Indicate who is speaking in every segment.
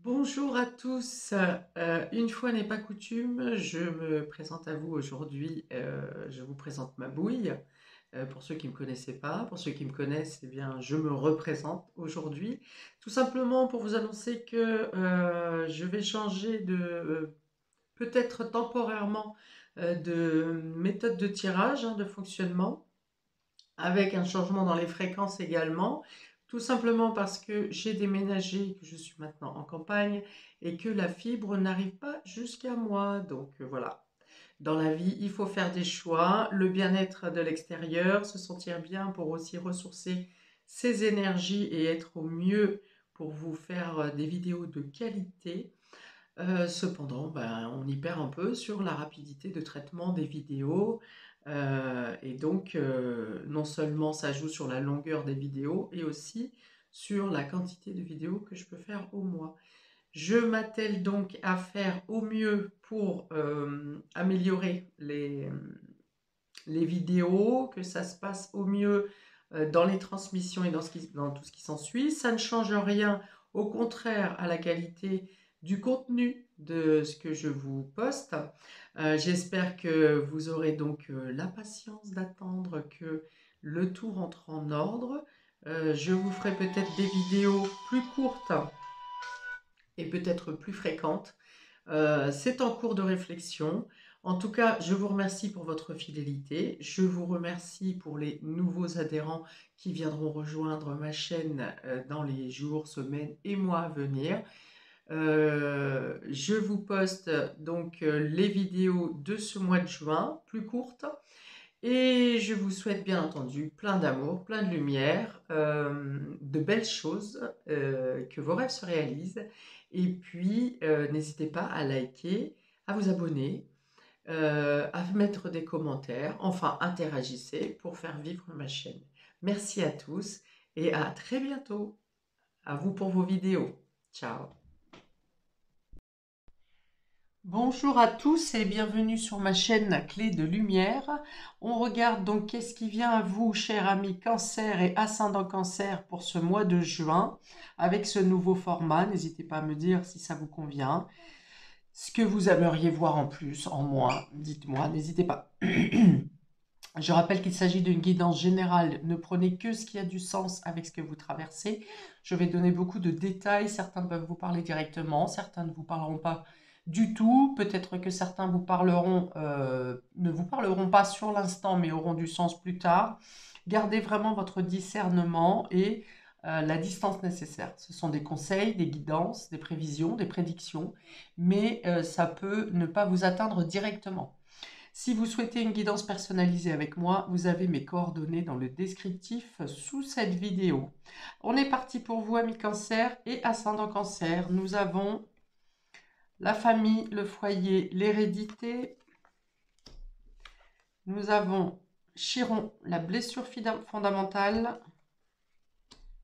Speaker 1: Bonjour à tous. Une fois n'est pas coutume, je me présente à vous aujourd'hui. Je vous présente ma bouille. Pour ceux qui ne me connaissaient pas, pour ceux qui me connaissent, eh bien, je me représente aujourd'hui. Tout simplement pour vous annoncer que je vais changer peut-être temporairement, de méthode de tirage, de fonctionnement, avec un changement dans les fréquences également, tout simplement parce que j'ai déménagé, que je suis maintenant en campagne et que la fibre n'arrive pas jusqu'à moi. Donc voilà, dans la vie, il faut faire des choix, le bien-être de l'extérieur, se sentir bien pour aussi ressourcer ses énergies et être au mieux pour vous faire des vidéos de qualité. Cependant, ben, on y perd un peu sur la rapidité de traitement des vidéos. Et donc, non seulement ça joue sur la longueur des vidéos, et aussi sur la quantité de vidéos que je peux faire au mois. Je m'attelle donc à faire au mieux pour améliorer les vidéos, que ça se passe au mieux dans les transmissions et dans tout ce qui s'ensuit. Ça ne change rien, au contraire, à la qualité du contenu de ce que je vous poste. J'espère que vous aurez donc la patience d'attendre que le tout rentre en ordre. Je vous ferai peut-être des vidéos plus courtes et peut-être plus fréquentes. C'est en cours de réflexion. En tout cas, je vous remercie pour votre fidélité. Je vous remercie pour les nouveaux adhérents qui viendront rejoindre ma chaîne dans les jours, semaines et mois à venir. Je vous poste donc les vidéos de ce mois de juin, plus courtes. Et je vous souhaite bien entendu plein d'amour, plein de lumière, de belles choses, que vos rêves se réalisent. Et puis, n'hésitez pas à liker, à vous abonner, à mettre des commentaires, enfin interagissez pour faire vivre ma chaîne. Merci à tous et à très bientôt. À vous pour vos vidéos. Ciao. Bonjour à tous et bienvenue sur ma chaîne Clé de Lumière. On regarde donc qu'est-ce qui vient à vous, chers amis Cancer et ascendant Cancer, pour ce mois de juin avec ce nouveau format. N'hésitez pas à me dire si ça vous convient, ce que vous aimeriez voir en plus, en moins. Dites-moi, n'hésitez pas. Je rappelle qu'il s'agit d'une guidance générale. Ne prenez que ce qui a du sens avec ce que vous traversez. Je vais donner beaucoup de détails. Certains peuvent vous parler directement, certains ne vous parleront pas du tout. Peut-être que certains vous parleront, ne vous parleront pas sur l'instant, mais auront du sens plus tard. Gardez vraiment votre discernement et la distance nécessaire. Ce sont des conseils, des guidances, des prévisions, des prédictions, mais ça peut ne pas vous atteindre directement. Si vous souhaitez une guidance personnalisée avec moi, vous avez mes coordonnées dans le descriptif sous cette vidéo. On est parti pour vous, amis Cancer et ascendant Cancer. Nous avons la famille, le foyer, l'hérédité. Nous avons Chiron, la blessure fondamentale.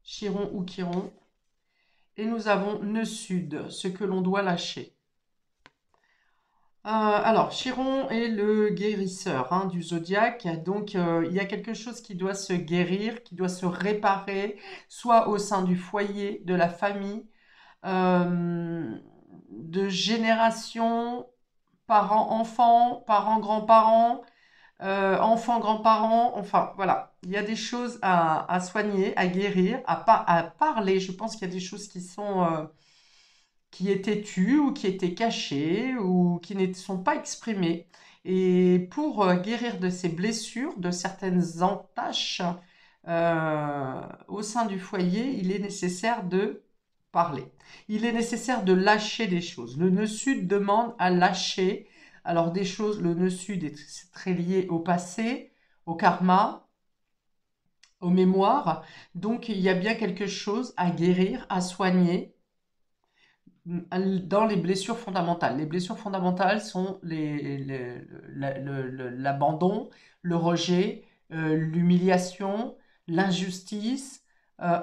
Speaker 1: Chiron ou Chiron. Et nous avons nœud sud, ce que l'on doit lâcher. Alors, Chiron est le guérisseur du zodiaque, donc il y a quelque chose qui doit se guérir, qui doit se réparer, soit au sein du foyer, de la famille, de génération, parents-enfants, parents-grands-parents, enfants-grands-parents, enfin voilà, il y a des choses à soigner, à guérir, à parler. Je pense qu'il y a des choses qui étaient tues ou qui étaient cachées ou qui ne sont pas exprimées. Et pour guérir de ces blessures, de certaines entaches au sein du foyer, il est nécessaire de parler. Il est nécessaire de lâcher des choses. Le nœud sud demande à lâcher. Alors des choses, le nœud sud est très lié au passé, au karma, aux mémoires. Donc il y a bien quelque chose à guérir, à soigner dans les blessures fondamentales. Les blessures fondamentales sont l'abandon, le rejet, l'humiliation, l'injustice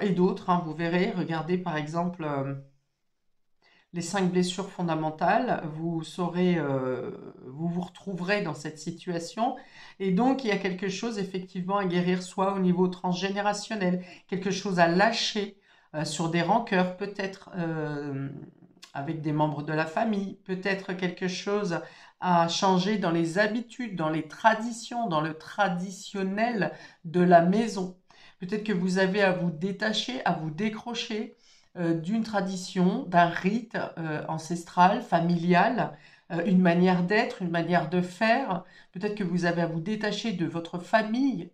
Speaker 1: et d'autres. Vous verrez, regardez par exemple les 5 blessures fondamentales, vous saurez, vous vous retrouverez dans cette situation. Et donc, il y a quelque chose effectivement à guérir, soit au niveau transgénérationnel, quelque chose à lâcher sur des rancœurs peut-être avec des membres de la famille, peut-être quelque chose à changer dans les habitudes, dans les traditions, dans le traditionnel de la maison. Peut-être que vous avez à vous détacher, à vous décrocher d'une tradition, d'un rite ancestral, familial, une manière d'être, une manière de faire. Peut-être que vous avez à vous détacher de votre famille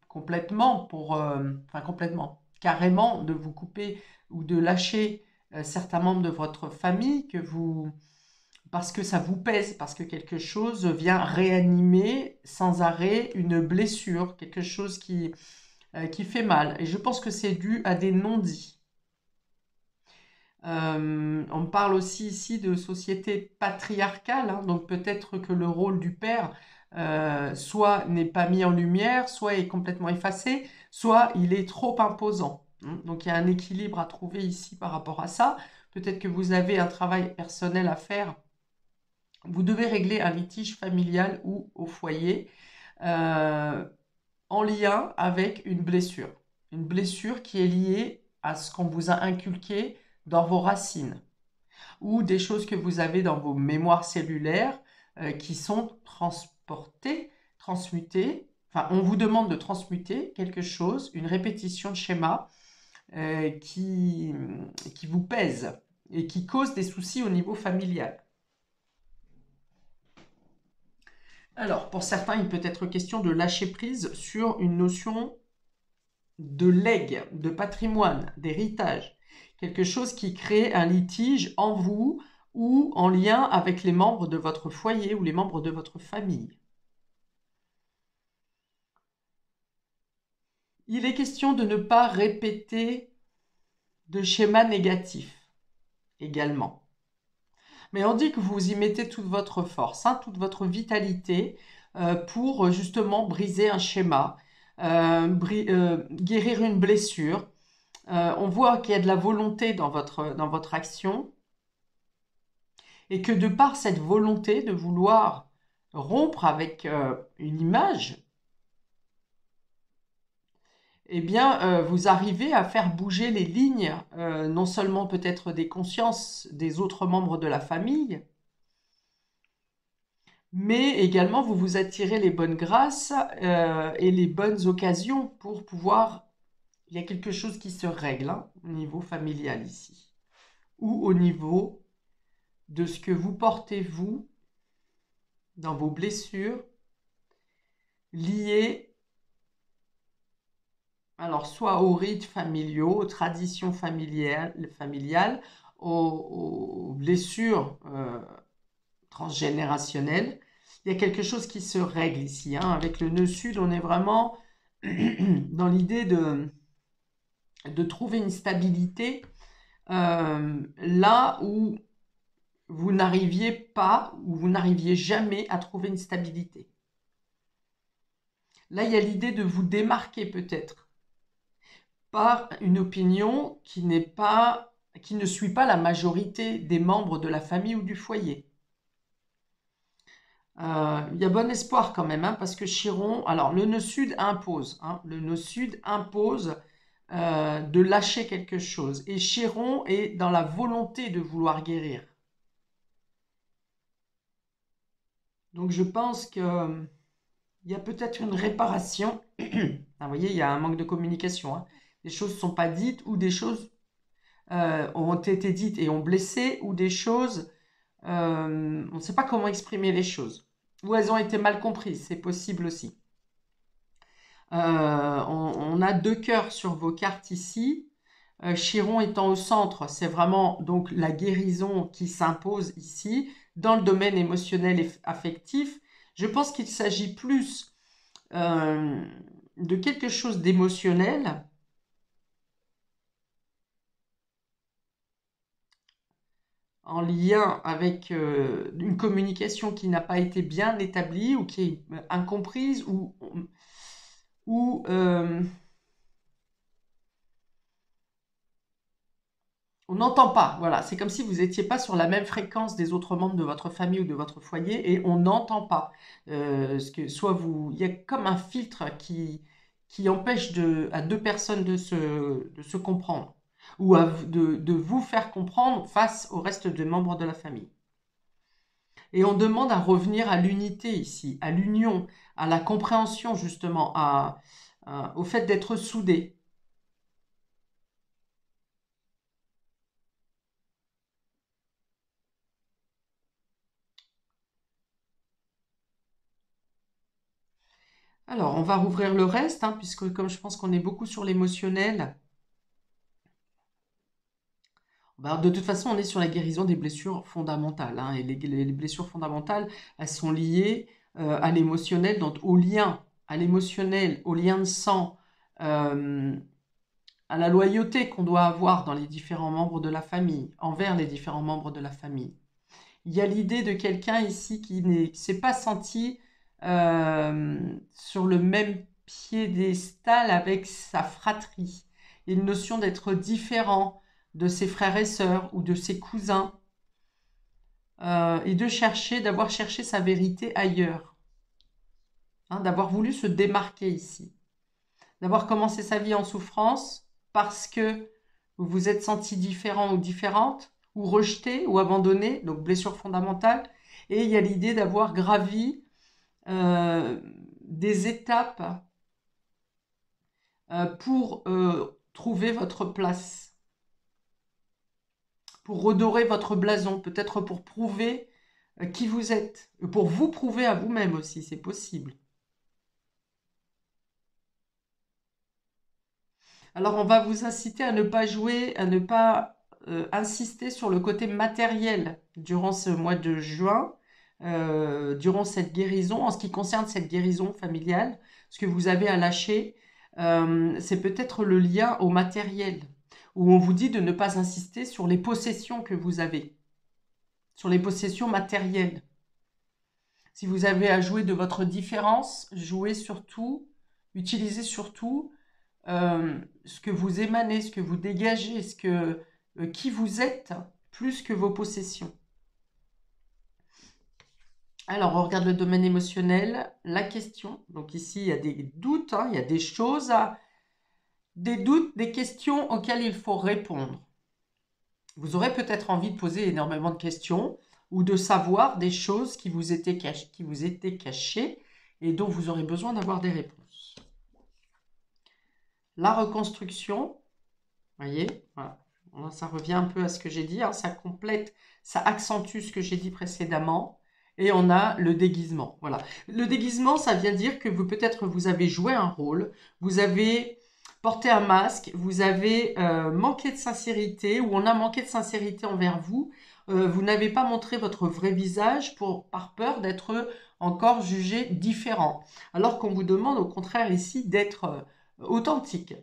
Speaker 1: complètement enfin complètement, carrément, de vous couper ou de lâcher certains membres de votre famille parce que ça vous pèse, parce que quelque chose vient réanimer sans arrêt une blessure, quelque chose qui fait mal. Et je pense que c'est dû à des non-dits. On parle aussi ici de société patriarcale, hein, donc peut-être que le rôle du père soit n'est pas mis en lumière, soit est complètement effacé, soit il est trop imposant. Hein. Donc il y a un équilibre à trouver ici par rapport à ça. Peut-être que vous avez un travail personnel à faire. Vous devez régler un litige familial ou au foyer euh, en lien avec une blessure. Une blessure qui est liée à ce qu'on vous a inculqué dans vos racines ou des choses que vous avez dans vos mémoires cellulaires qui sont transportées, transmutées. Enfin, on vous demande de transmuter quelque chose, une répétition de schéma qui vous pèse et qui cause des soucis au niveau familial. Alors, pour certains, il peut être question de lâcher prise sur une notion de legs, de patrimoine, d'héritage. Quelque chose qui crée un litige en vous ou en lien avec les membres de votre foyer ou les membres de votre famille. Il est question de ne pas répéter de schémas négatifs également. Mais on dit que vous y mettez toute votre force, hein, toute votre vitalité pour justement briser un schéma, guérir une blessure. On voit qu'il y a de la volonté dans votre action et que de par cette volonté de vouloir rompre avec une image, eh bien, vous arrivez à faire bouger les lignes, non seulement peut-être des consciences des autres membres de la famille, mais également vous vous attirez les bonnes grâces et les bonnes occasions pour pouvoir... Il y a quelque chose qui se règle hein, au niveau familial ici, ou au niveau de ce que vous portez, vous, dans vos blessures, liées, alors soit aux rites familiaux, aux traditions familiales, aux blessures transgénérationnelles. Il y a quelque chose qui se règle ici. Hein. Avec le nœud sud, on est vraiment dans l'idée de trouver une stabilité là où vous n'arriviez pas, ou vous n'arriviez jamais à trouver une stabilité. Là, il y a l'idée de vous démarquer peut-être par une opinion qui ne suit pas la majorité des membres de la famille ou du foyer. Il y a bon espoir quand même, hein, parce que Chiron, alors le nœud sud impose, hein, le nœud sud impose de lâcher quelque chose. Et Chiron est dans la volonté de vouloir guérir. Donc je pense qu'il y a peut-être une réparation. Ah, vous voyez, il y a un manque de communication. Hein. Des choses ne sont pas dites ou des choses ont été dites et ont blessé ou des choses, on ne sait pas comment exprimer les choses. Ou elles ont été mal comprises, c'est possible aussi. On a deux cœurs sur vos cartes ici. Chiron étant au centre, c'est vraiment donc la guérison qui s'impose ici dans le domaine émotionnel et affectif. Je pense qu'il s'agit plus de quelque chose d'émotionnel en lien avec une communication qui n'a pas été bien établie ou qui est incomprise ou on n'entend pas. Voilà, c'est comme si vous n'étiez pas sur la même fréquence des autres membres de votre famille ou de votre foyer et on n'entend pas. Soit il y a comme un filtre qui empêche à deux personnes de se comprendre. ou de vous faire comprendre face au reste des membres de la famille. Et on demande à revenir à l'unité ici, à l'union, à la compréhension justement, au fait d'être soudés. Alors, on va rouvrir le reste, hein, puisque comme je pense qu'on est beaucoup sur l'émotionnel, ben, de toute façon, on est sur la guérison des blessures fondamentales, hein, et les blessures fondamentales, elles sont liées à l'émotionnel, donc au lien, à l'émotionnel, au lien de sang, euh, à la loyauté qu'on doit avoir dans les différents membres de la famille, envers les différents membres de la famille. Il y a l'idée de quelqu'un ici qui ne s'est pas senti sur le même piédestal avec sa fratrie. Il y a une notion d'être différent de ses frères et sœurs ou de ses cousins, et d'avoir cherché sa vérité ailleurs, hein, d'avoir voulu se démarquer ici, d'avoir commencé sa vie en souffrance parce que vous vous êtes senti différent ou différente, ou rejeté ou abandonné, donc blessure fondamentale. Et il y a l'idée d'avoir gravi des étapes pour trouver votre place, pour redorer votre blason, peut-être pour prouver qui vous êtes, pour vous prouver à vous-même aussi, c'est possible. Alors on va vous inciter à ne pas jouer, à ne pas insister sur le côté matériel durant ce mois de juin, durant cette guérison. En ce qui concerne cette guérison familiale, ce que vous avez à lâcher, c'est peut-être le lien au matériel, où on vous dit de ne pas insister sur les possessions que vous avez, sur les possessions matérielles. Si vous avez à jouer de votre différence, jouez surtout, utilisez surtout ce que vous émanez, ce que vous dégagez, qui vous êtes, plus que vos possessions. Alors, on regarde le domaine émotionnel, la question. Donc ici, il y a des doutes, hein, il y a des choses, des doutes, des questions auxquelles il faut répondre. Vous aurez peut-être envie de poser énormément de questions ou de savoir des choses qui vous étaient cachées et dont vous aurez besoin d'avoir des réponses. La reconstruction, voyez, voilà. Ça revient un peu à ce que j'ai dit, hein, ça complète, ça accentue ce que j'ai dit précédemment. Et on a le déguisement. Voilà. Le déguisement, ça vient dire que peut-être vous avez joué un rôle, vous avez porté un masque, vous avez manqué de sincérité, ou on a manqué de sincérité envers vous. Vous n'avez pas montré votre vrai visage par peur d'être encore jugé différent. Alors qu'on vous demande au contraire ici d'être authentique.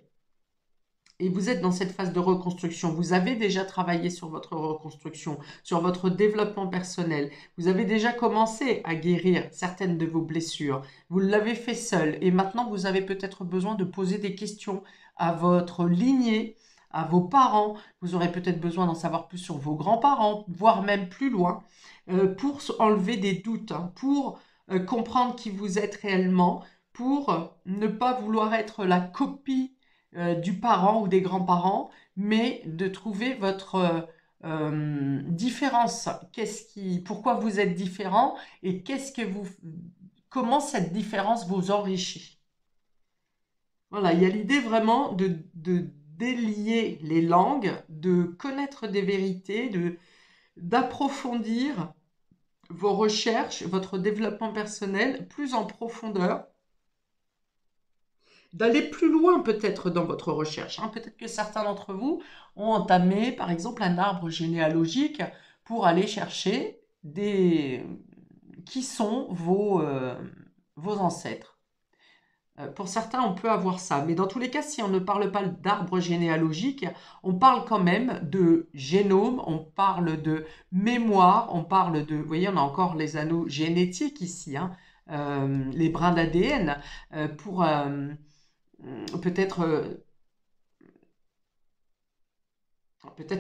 Speaker 1: Et vous êtes dans cette phase de reconstruction. Vous avez déjà travaillé sur votre reconstruction, sur votre développement personnel. Vous avez déjà commencé à guérir certaines de vos blessures. Vous l'avez fait seul. Et maintenant, vous avez peut-être besoin de poser des questions à votre lignée, à vos parents. Vous aurez peut-être besoin d'en savoir plus sur vos grands-parents, voire même plus loin, pour enlever des doutes, hein, pour comprendre qui vous êtes réellement, pour ne pas vouloir être la copie du parent ou des grands-parents, mais de trouver votre différence. Pourquoi vous êtes différent et comment cette différence vous enrichit. Voilà, il y a l'idée vraiment de délier les langues, de connaître des vérités, d'approfondir vos recherches, votre développement personnel plus en profondeur, d'aller plus loin peut-être dans votre recherche, hein. Peut-être que certains d'entre vous ont entamé par exemple un arbre généalogique pour aller chercher qui sont vos ancêtres. Pour certains, on peut avoir ça, mais dans tous les cas, si on ne parle pas d'arbre généalogique, on parle quand même de génome, on parle de mémoire, on parle de... Vous voyez, on a encore les anneaux génétiques ici, hein, les brins d'ADN, pour... Peut-être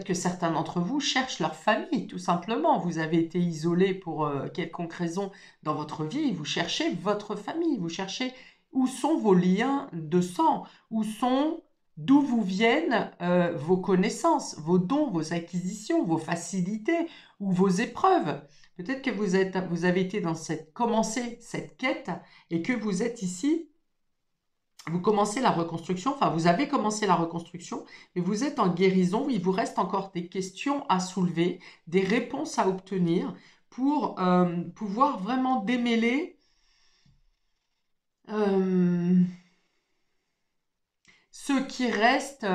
Speaker 1: que certains d'entre vous cherchent leur famille, tout simplement. Vous avez été isolé pour quelconque raison dans votre vie, vous cherchez votre famille, vous cherchez où sont vos liens de sang, où sont d'où vous viennent vos connaissances, vos dons, vos acquisitions, vos facilités ou vos épreuves. Peut-être que vous avez été commencé cette quête et que vous êtes ici, vous commencez la reconstruction, enfin vous avez commencé la reconstruction, mais vous êtes en guérison, il vous reste encore des questions à soulever, des réponses à obtenir pour pouvoir vraiment démêler ce qui reste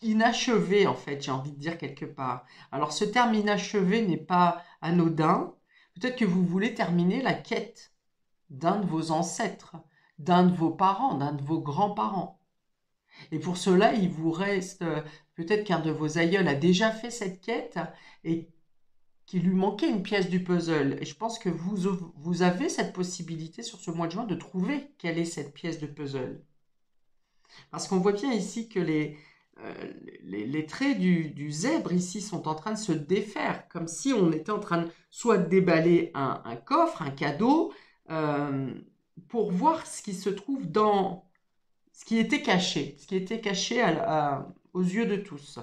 Speaker 1: inachevé, en fait, j'ai envie de dire quelque part. Alors ce terme inachevé n'est pas anodin. Peut-être que vous voulez terminer la quête d'un de vos ancêtres, d'un de vos parents, d'un de vos grands-parents. Et pour cela, il vous reste peut-être qu'un de vos aïeuls a déjà fait cette quête et qu'il lui manquait une pièce du puzzle. Et je pense que vous avez cette possibilité sur ce mois de juin de trouver quelle est cette pièce de puzzle. Parce qu'on voit bien ici que les traits du zèbre ici sont en train de se défaire, comme si on était en train de soit de déballer un coffre, un cadeau, pour voir ce qui se trouve dans ce qui était caché aux yeux de tous.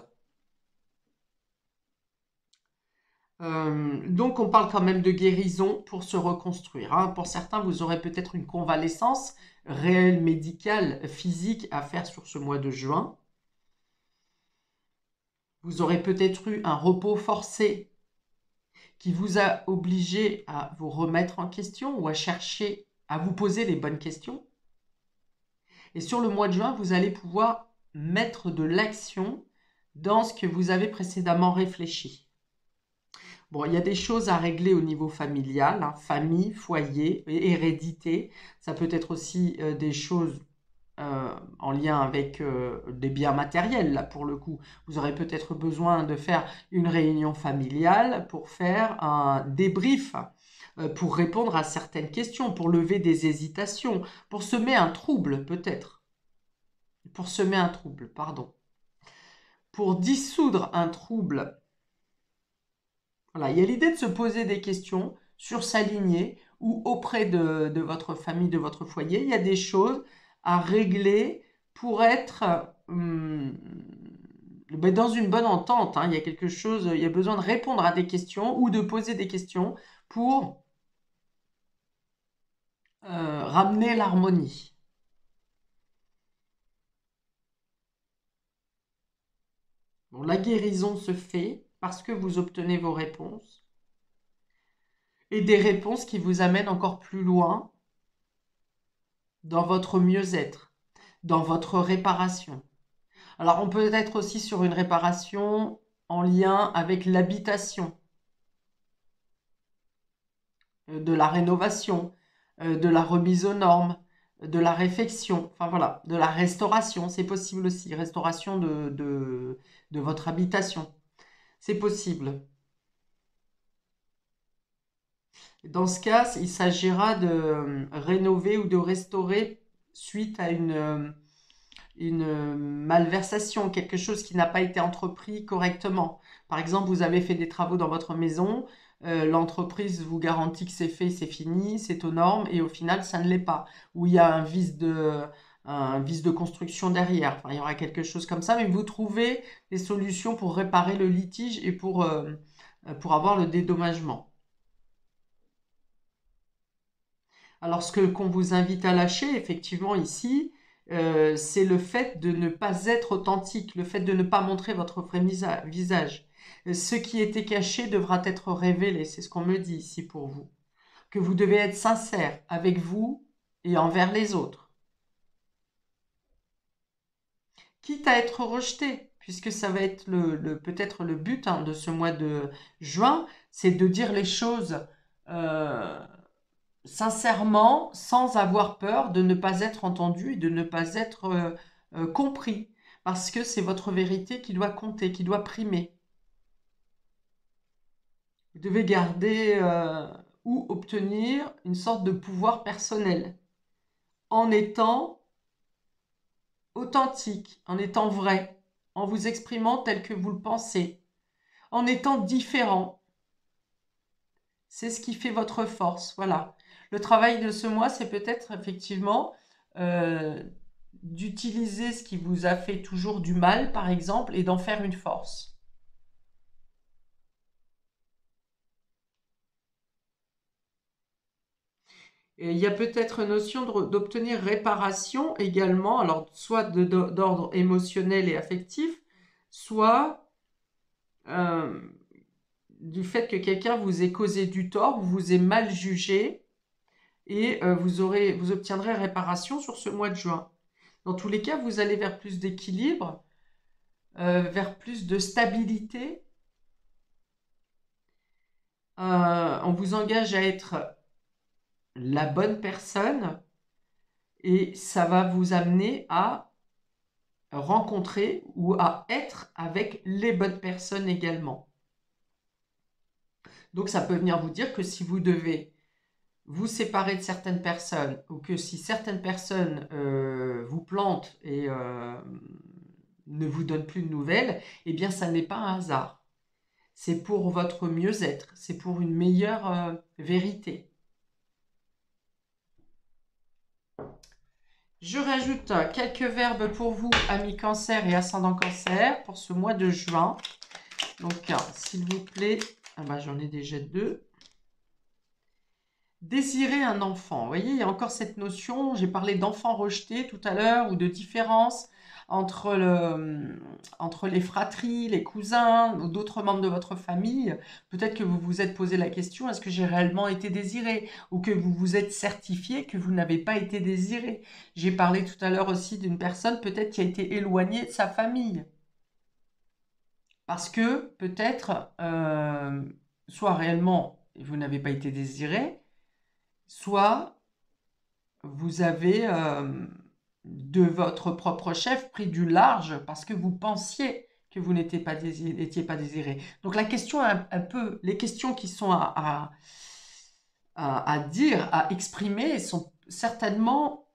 Speaker 1: Donc on parle quand même de guérison pour se reconstruire, hein. Pour certains, vous aurez peut-être une convalescence réelle, médicale, physique à faire sur ce mois de juin. Vous aurez peut-être eu un repos forcé qui vous a obligé à vous remettre en question ou à chercher à vous poser les bonnes questions. Et sur le mois de juin, vous allez pouvoir mettre de l'action dans ce que vous avez précédemment réfléchi. Bon, il y a des choses à régler au niveau familial, hein, famille, foyer, hérédité. Ça peut être aussi des choses en lien avec des biens matériels, là, pour le coup. Vous aurez peut-être besoin de faire une réunion familiale pour faire un débrief, pour répondre à certaines questions, pour lever des hésitations, pour semer un trouble, peut-être. Pour semer un trouble, pardon. Pour dissoudre un trouble. Voilà, il y a l'idée de se poser des questions sur sa lignée ou auprès de votre famille, de votre foyer. Il y a des choses à régler pour être dans une bonne entente, hein. Il y a quelque chose, il y a besoin de répondre à des questions ou de poser des questions pour ramener l'harmonie. Bon, la guérison se fait parce que vous obtenez vos réponses et des réponses qui vous amènent encore plus loin dans votre mieux-être, dans votre réparation. Alors, on peut être aussi sur une réparation en lien avec l'habitation, de la rénovation, de la remise aux normes, de la réfection, enfin voilà, de la restauration, c'est possible aussi, restauration de votre habitation, c'est possible. Dans ce cas, il s'agira de rénover ou de restaurer suite à une malversation, quelque chose qui n'a pas été entrepris correctement. Par exemple, vous avez fait des travaux dans votre maison, l'entreprise vous garantit que c'est fait, c'est fini, c'est aux normes, et au final, ça ne l'est pas. Ou il y a un vice de construction derrière. Enfin, il y aura quelque chose comme ça, mais vous trouvez des solutions pour réparer le litige et pour avoir le dédommagement. Alors, ce qu'on vous invite à lâcher, effectivement, ici, c'est le fait de ne pas être authentique, le fait de ne pas montrer votre vrai visage. Ce qui était caché devra être révélé, c'est ce qu'on me dit ici pour vous. Que vous devez être sincère avec vous et envers les autres. Quitte à être rejeté, puisque ça va être peut-être le but, hein, de ce mois de juin, c'est de dire les choses sincèrement, sans avoir peur de ne pas être entendu et de ne pas être compris, parce que c'est votre vérité qui doit compter, qui doit primer. Vous devez garder ou obtenir une sorte de pouvoir personnel en étant authentique, en étant vrai, en vous exprimant tel que vous le pensez, en étant différent. C'est ce qui fait votre force, voilà. Le travail de ce mois, c'est peut-être effectivement euh, d'utiliser ce qui vous a fait toujours du mal, par exemple, et d'en faire une force. Et il y a peut-être notion d'obtenir réparation également, alors soit d'ordre émotionnel et affectif, soit euh, du fait que quelqu'un vous ait causé du tort, vous ait mal jugé, et vous obtiendrez réparation sur ce mois de juin. Dans tous les cas, vous allez vers plus d'équilibre, vers plus de stabilité. On vous engage à être la bonne personne et ça va vous amener à rencontrer ou à être avec les bonnes personnes également. Donc ça peut venir vous dire que si vous devez vous séparer de certaines personnes ou que si certaines personnes vous plantent et ne vous donnent plus de nouvelles, eh bien ça n'est pas un hasard. C'est pour votre mieux-être, c'est pour une meilleure vérité. Je rajoute quelques verbes pour vous, amis cancer et ascendant cancer, pour ce mois de juin. Donc, s'il vous plaît, j'en ai déjà 2. Désirer un enfant. Vous voyez, il y a encore cette notion, j'ai parlé d'enfant rejeté tout à l'heure, ou de différence entre les fratries, les cousins, ou d'autres membres de votre famille. Peut-être que vous vous êtes posé la question, est-ce que j'ai réellement été désiré? Ou que vous vous êtes certifié que vous n'avez pas été désiré. J'ai parlé tout à l'heure aussi d'une personne peut-être qui a été éloignée de sa famille. Parce que peut-être, soit réellement, vous n'avez pas été désiré, soit vous avez, de votre propre chef, pris du large parce que vous pensiez que vous n'étiez pas désiré. Donc la question, un peu, les questions qui sont à dire, à exprimer, sont certainement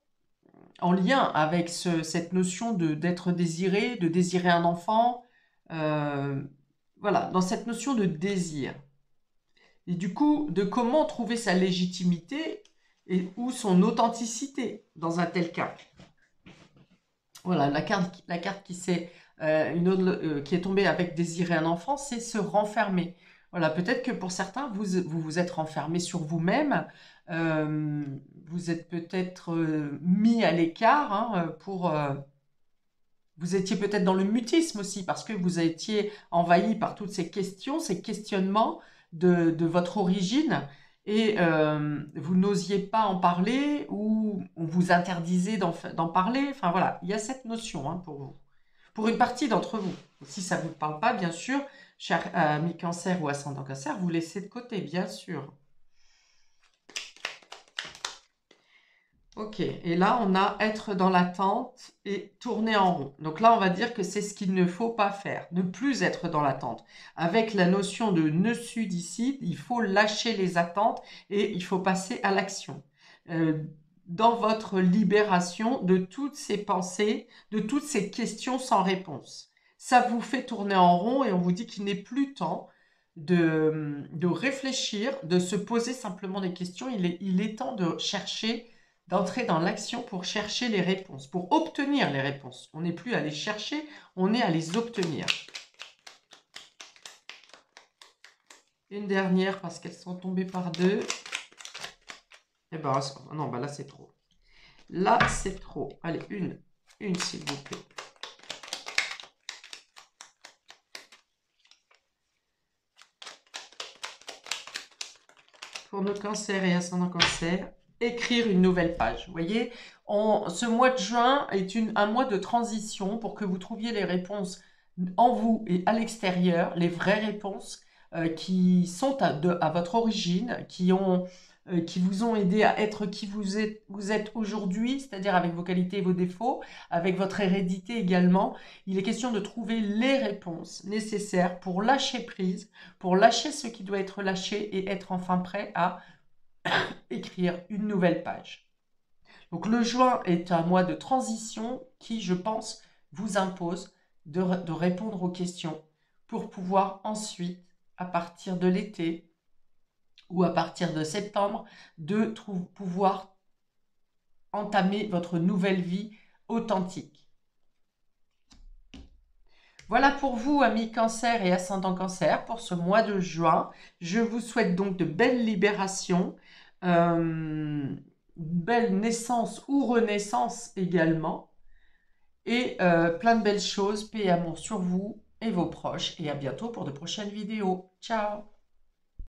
Speaker 1: en lien avec cette notion d'être désiré, de désirer un enfant. Voilà, dans cette notion de désir. Et du coup, de comment trouver sa légitimité ou son authenticité dans un tel cas. Voilà, la carte qui est tombée avec désirer un enfant, c'est se renfermer. Voilà, peut-être que pour certains, vous êtes renfermé sur vous-même, euh, vous êtes peut-être mis à l'écart vous étiez peut-être dans le mutisme aussi, parce que vous étiez envahi par toutes ces questions, ces questionnements de votre origine, et vous n'osiez pas en parler, ou on vous interdisait d'en parler. Enfin voilà, il y a cette notion pour vous. Pour une partie d'entre vous. Si ça ne vous parle pas, bien sûr, cher ami cancer ou ascendant cancer, vous laissez de côté, bien sûr. Ok, et là on a être dans l'attente et tourner en rond. Donc là on va dire que c'est ce qu'il ne faut pas faire, ne plus être dans l'attente. Avec la notion de ne sud ici, il faut lâcher les attentes et il faut passer à l'action. Dans votre libération de toutes ces pensées, de toutes ces questions sans réponse. Ça vous fait tourner en rond et on vous dit qu'il n'est plus temps de réfléchir, de se poser simplement des questions. Il est temps de chercher, d'entrer dans l'action pour chercher les réponses, pour obtenir les réponses. On n'est plus à les chercher, on est à les obtenir. Une dernière parce qu'elles sont tombées par 2. Eh ben, non, là c'est trop. Là c'est trop. Allez, une s'il vous plaît. Pour nos cancers et ascendants cancer, écrire une nouvelle page. Vous voyez, ce mois de juin est un mois de transition pour que vous trouviez les réponses en vous et à l'extérieur, les vraies réponses qui sont à votre origine, qui vous ont aidé à être qui vous êtes aujourd'hui, c'est-à-dire avec vos qualités et vos défauts, avec votre hérédité également. Il est question de trouver les réponses nécessaires pour lâcher prise, pour lâcher ce qui doit être lâché et être enfin prêt à écrire une nouvelle page. Donc le juin est un mois de transition qui, je pense, vous impose de répondre aux questions pour pouvoir ensuite, à partir de l'été ou à partir de septembre, pouvoir entamer votre nouvelle vie authentique. Voilà pour vous, amis Cancer et ascendant Cancer, pour ce mois de juin. Je vous souhaite donc de belles libérations, belle naissance ou renaissance également, et plein de belles choses. Paix et amour sur vous et vos proches. Et à bientôt pour de prochaines vidéos. Ciao!